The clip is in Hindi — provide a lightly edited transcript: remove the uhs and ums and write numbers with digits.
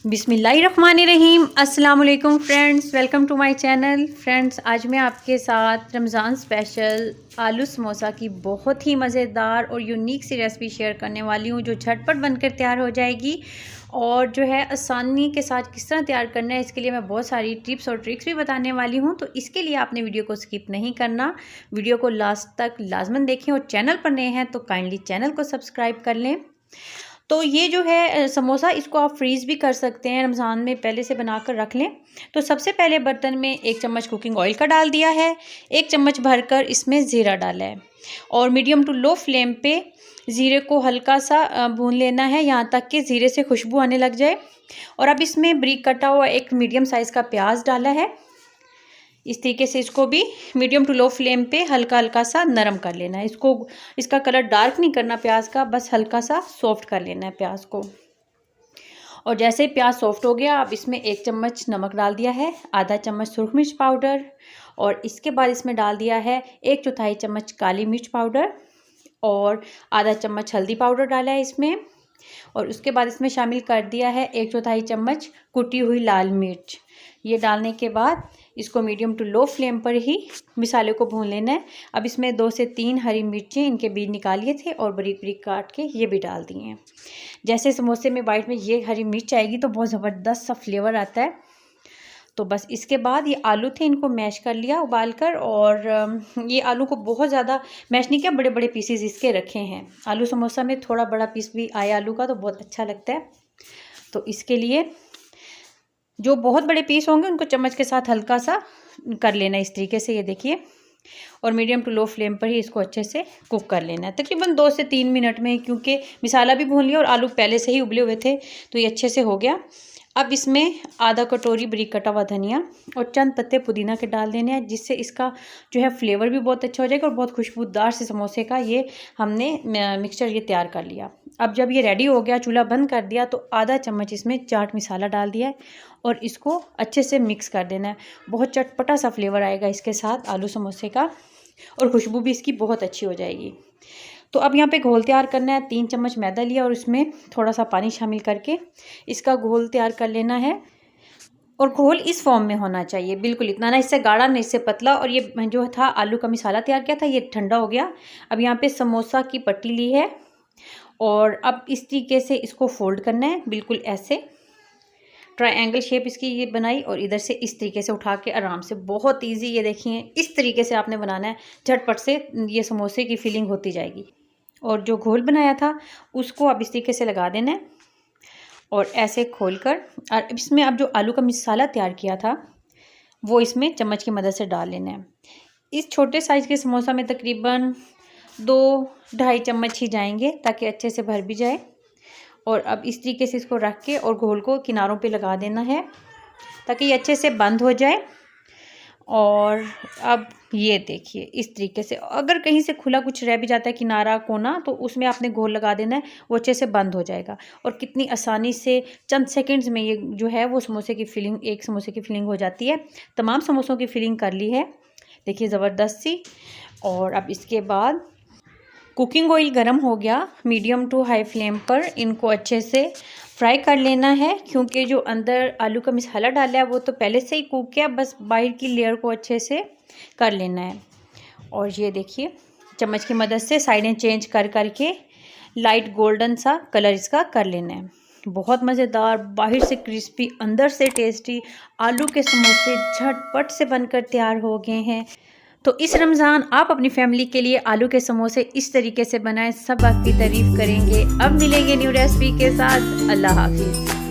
बिस्मिल्लाहिर्रहमानिर्रहीम। अस्सलाम वालेकुम friends, welcome to my channel. Friends, आज मैं आपके साथ रमज़ान स्पेशल आलू समोसा की बहुत ही मज़ेदार और यूनिक सी रेसिपी शेयर करने वाली हूँ, जो झटपट बनकर तैयार हो जाएगी और जो है आसानी के साथ किस तरह तैयार करना है, इसके लिए मैं बहुत सारी टिप्स और ट्रिक्स भी बताने वाली हूँ। तो इसके लिए आपने वीडियो को स्किप नहीं करना, वीडियो को लास्ट तक लाजमन देखें और चैनल पर नए हैं तो काइंडली चैनल को सब्सक्राइब कर लें। तो ये जो है समोसा, इसको आप फ्रीज़ भी कर सकते हैं, रमज़ान में पहले से बनाकर रख लें। तो सबसे पहले बर्तन में 1 चम्मच कुकिंग ऑयल का डाल दिया है, 1 चम्मच भरकर इसमें ज़ीरा डाला है और मीडियम टू लो फ्लेम पे ज़ीरे को हल्का सा भून लेना है, यहाँ तक कि ज़ीरे से खुशबू आने लग जाए। और अब इसमें बारीक कटा हुआ एक मीडियम साइज़ का प्याज डाला है। इस तरीके से इसको भी मीडियम टू लो फ्लेम पे हल्का हल्का सा नरम कर लेना है। इसका कलर डार्क नहीं करना प्याज का, बस हल्का सा सॉफ्ट कर लेना है प्याज को। और जैसे ही प्याज सॉफ्ट हो गया, अब इसमें 1 चम्मच नमक डाल दिया है, आधा चम्मच सुरख मिर्च पाउडर और इसके बाद इसमें डाल दिया है 1/4 चम्मच काली मिर्च पाउडर और आधा चम्मच हल्दी पाउडर डाला है इसमें। और उसके बाद इसमें शामिल कर दिया है 1/4 चम्मच कुटी हुई लाल मिर्च। ये डालने के बाद इसको मीडियम टू लो फ्लेम पर ही मसाले को भून लेना है। अब इसमें 2 से 3 हरी मिर्चें, इनके बीज निकालिए थे और बारीक बारीक काट के ये भी डाल दिए हैं। जैसे समोसे में बाइट में ये हरी मिर्च आएगी तो बहुत ज़बरदस्त सा फ्लेवर आता है। तो बस इसके बाद ये आलू थे, इनको मैश कर लिया उबाल कर। और ये आलू को बहुत ज़्यादा मैश नहीं किया, बड़े बड़े पीसेस इसके रखे हैं। आलू समोसा में थोड़ा बड़ा पीस भी आए आलू का तो बहुत अच्छा लगता है। तो इसके लिए जो बहुत बड़े पीस होंगे उनको चम्मच के साथ हल्का सा कर लेना इस तरीके से, ये देखिए। और मीडियम टू लो फ्लेम पर ही इसको अच्छे से कुक कर लेना है, तकरीबन 2 से 3 मिनट में, क्योंकि मसाला भी भून लिया और आलू पहले से ही उबले हुए थे तो ये अच्छे से हो गया। अब इसमें आधा कटोरी बारीक कटा हुआ धनिया और चंद पत्ते पुदीना के डाल देने हैं, जिससे इसका जो है फ्लेवर भी बहुत अच्छा हो जाएगा और बहुत खुशबूदार से समोसे का ये हमने मिक्सचर ये तैयार कर लिया। अब जब ये रेडी हो गया, चूल्हा बंद कर दिया, तो आधा चम्मच इसमें चाट मसाला डाल दिया है और इसको अच्छे से मिक्स कर देना है। बहुत चटपटा सा फ्लेवर आएगा इसके साथ आलू समोसे का और खुशबू भी इसकी बहुत अच्छी हो जाएगी। तो अब यहाँ पे घोल तैयार करना है। 3 चम्मच मैदा लिया और इसमें थोड़ा सा पानी शामिल करके इसका घोल तैयार कर लेना है। और घोल इस फॉर्म में होना चाहिए, बिल्कुल इतना ना इससे गाढ़ा ना इससे पतला। और ये जो था आलू का मसाला तैयार किया था, ये ठंडा हो गया। अब यहाँ पे समोसा की पट्टी ली है और अब इस तरीके से इसको फोल्ड करना है, बिल्कुल ऐसे ट्रायंगल शेप इसकी ये बनाई और इधर से इस तरीके से उठा के आराम से, बहुत इजी, ये देखिए इस तरीके से आपने बनाना है। झटपट से ये समोसे की फीलिंग होती जाएगी। और जो घोल बनाया था उसको अब इस तरीके से लगा देना है और ऐसे खोलकर, और इसमें अब जो आलू का मसाला तैयार किया था वो इसमें चम्मच की मदद से डाल लेना है। इस छोटे साइज़ के समोसा में तकरीबन 2-2.5 चम्मच ही जाएंगे ताकि अच्छे से भर भी जाए। और अब इस तरीके से इसको रख के और घोल को किनारों पे लगा देना है ताकि ये अच्छे से बंद हो जाए। और अब ये देखिए इस तरीके से, अगर कहीं से खुला कुछ रह भी जाता है किनारा कोना, तो उसमें आपने घोल लगा देना है, वो अच्छे से बंद हो जाएगा। और कितनी आसानी से चंद सेकंड्स में ये जो है वो समोसे की फिलिंग, एक समोसे की फिलिंग हो जाती है। तमाम समोसों की फिलिंग कर ली है, देखिए ज़बरदस्त सी। और अब इसके बाद कुकिंग ऑयल गर्म हो गया, मीडियम टू हाई फ्लेम पर इनको अच्छे से फ्राई कर लेना है, क्योंकि जो अंदर आलू का मसाला डाला है वो तो पहले से ही कुक किया, बस बाहर की लेयर को अच्छे से कर लेना है। और ये देखिए चम्मच की मदद से साइडें चेंज कर करके लाइट गोल्डन सा कलर इसका कर लेना है। बहुत मज़ेदार, बाहर से क्रिस्पी अंदर से टेस्टी आलू के समोसे झटपट से बनकर तैयार हो गए हैं। तो इस रमज़ान आप अपनी फैमिली के लिए आलू के समोसे इस तरीके से बनाएं, सब आपकी तारीफ़ करेंगे। अब मिलेंगे न्यू रेसिपी के साथ। अल्लाह हाफिज़।